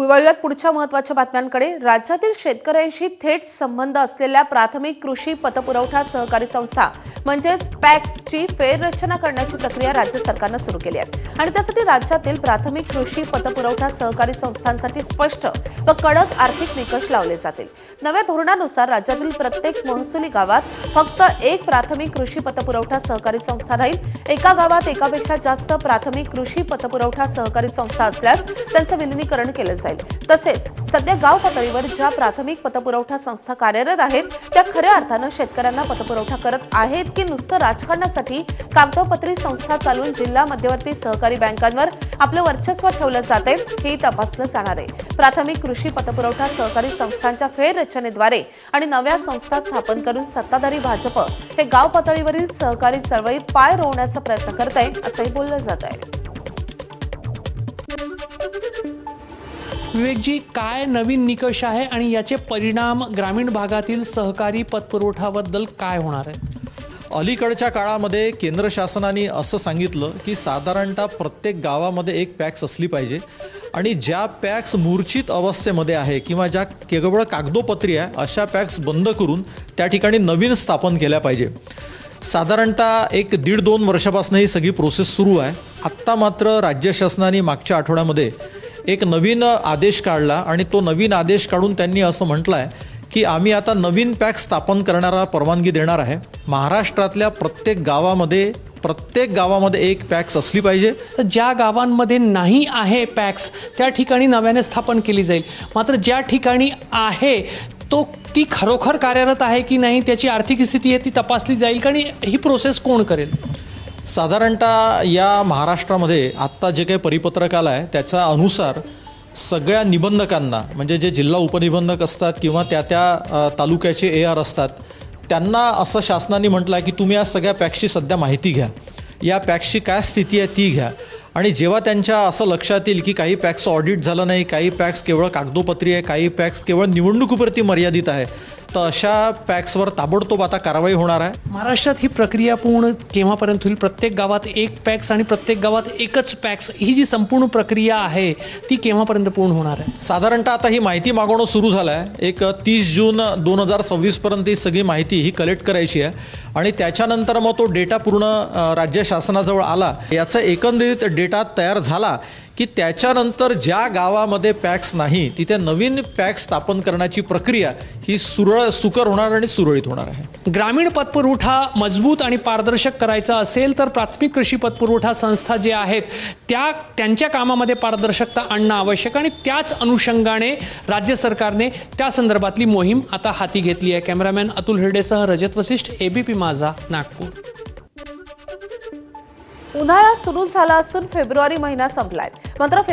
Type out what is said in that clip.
वळूयात पुढच्या महत्त्वाच्या बातम्यांकडे। राज्यातील शेतकऱ्यांशी थेट संबंध असलेल्या प्राथमिक कृषी पतपुरवठा सहकारी संस्था म्हणजेच पॅक्सची फेररचना करण्याची प्रक्रिया राज्य सरकारने सुरू केली आहे आणि त्यासाठी राज्यातील प्राथमिक कृषी पतपुरवठा सहकारी संस्थांसाठी स्पष्ट व कडक आर्थिक निकष लावले जातील। नव्या धोरणानुसार राज्यातील प्रत्येक महसुली गावात फक्त एक प्राथमिक कृषी पतपुरवठा सहकारी संस्था राहील। एका गावात एकापेक्षा जास्त प्राथमिक कृषी पतपुरवठा सहकारी संस्था असल्यास त्यांचे विलीनीकरण केले जाईल। तसेच सध्या गाव पातळीवर ज्या प्राथमिक पतपुरवठा संस्था कार्यरत आहेत त्या खऱ्या अर्थाने शेतकऱ्यांना पतपुरवठा करत आहेत की नुसतं राजकारणासाठी कागदोपत्री संस्था चालवून जिल्हा मध्यवर्ती सहकारी बँकांवर आपले वर्चस्व ठेवले जाते हे तपासलं जाणार आहे। प्राथमिक कृषी पतपुरवठा सहकारी संस्थांच्या फेररचनेद्वारे आणि नव्या संस्था स्थापन करून सत्ताधारी भाजप हे गाव पातळीवरील सहकारी चळवळीत पाय रोवण्याचा प्रयत्न करत आहे असंही बोललं जात आहे। विवेकजी, काय नवीन निकष आहे आणि याचे परिणाम ग्रामीण भागातील सहकारी पतपुरवठाबद्दल काय होणार आहे? अलीकडच्या काळामध्ये केंद्र शासनाने असं सांगितलं की साधारणतः प्रत्येक गावामध्ये एक पॅक्स असली पाहिजे आणि ज्या पॅक्स मूर्छित अवस्थेमध्ये आहे किंवा ज्या केवळ कागदोपत्री आहे अशा पॅक्स बंद करून त्या ठिकाणी नवीन स्थापन केल्या पाहिजे। साधारणतः 1-1.5-2 वर्षापासून ही सगळी प्रोसेस सुरू आहे। आत्ता मात्र राज्य शासनाने मागच्या आठवड्यामध्ये एक नवीन आदेश काढला आणि तो नवीन आदेश काढून त्यांनी असं म्हटलं आहे की आम्ही आता नवीन पॅक्स स्थापन करण्याला परवानगी देणार आहे। महाराष्ट्रातल्या प्रत्येक गावामध्ये एक पॅक्स असली पाहिजे। तर ज्या गावांमध्ये नाही आहे पॅक्स त्या ठिकाणी नव्याने स्थापन केली जाईल, मात्र ज्या ठिकाणी आहे ती खरोखर कार्यरत आहे की नाही त्याची आर्थिक स्थिती आहे ती तपासली जाईल का आणि ही प्रोसेस कोण करेल? साधारणतः या महाराष्ट्रामध्ये आत्ता जे काही परिपत्रक आलं आहे त्याच्या अनुसार सगळ्या निबंधकांना म्हणजे जे जिल्हा उपनिबंधक असतात किंवा त्या तालुक्याचे AR असतात त्यांना असं शासनाने म्हटलं आहे की तुम्ही या सगळ्या पॅक्सची सध्या माहिती घ्या, या पॅक्सची काय स्थिती आहे ती घ्या आणि जेव्हा त्यांच्या असं लक्षात येईल की काही पॅक्सचं ऑडिट झालं नाही, काही पॅक्स केवळ कागदोपत्री आहे, काही पॅक्स केवळ निवडणुकीपुरती मर्यादित आहे, तर अशा पॅक्सवर ताबडतोब आता कारवाई होणार आहे। महाराष्ट्रात ही प्रक्रिया पूर्ण केव्हापर्यंत होईल? प्रत्येक गावात एक पॅक्स आणि प्रत्येक गावात एकच पॅक्स ही जी संपूर्ण प्रक्रिया आहे ती केव्हापर्यंत पूर्ण होणार आहे? साधारणतः आता ही माहिती मागवणं सुरू झालं आहे। एक 30 जून 2026 पर्यंत ही सगळी माहिती ही कलेक्ट करायची आहे आणि त्याच्यानंतर मग तो डेटा पूर्ण राज्य शासनाजवळ आला, याचा एकंदरीत डेटा तयार झाला की त्याच्यानंतर ज्या गावामध्ये पॅक्स नाही तिथे नवीन पॅक्स स्थापन करण्याची प्रक्रिया ही सुकर होणार आणि सुरळीत होणार आहे। ग्रामीण पतपुरवठा मजबूत आणि पारदर्शक करायचा असेल तर प्राथमिक कृषी पतपुरवठा संस्था जे आहेत त्यांच्या कामामध्ये पारदर्शकता आणणं आवश्यक आणि त्याच अनुषंगाने राज्य सरकारने त्या संदर्भातली मोहीम आता हाती घेतली आहे। कॅमेरामॅन अतुल हिरडेसह रजत वशिष्ठ, ABP माझा, नागपूर। उन्हाळा सुरू झाला असून फेब्रुवारी महिना संपलाय, मात्र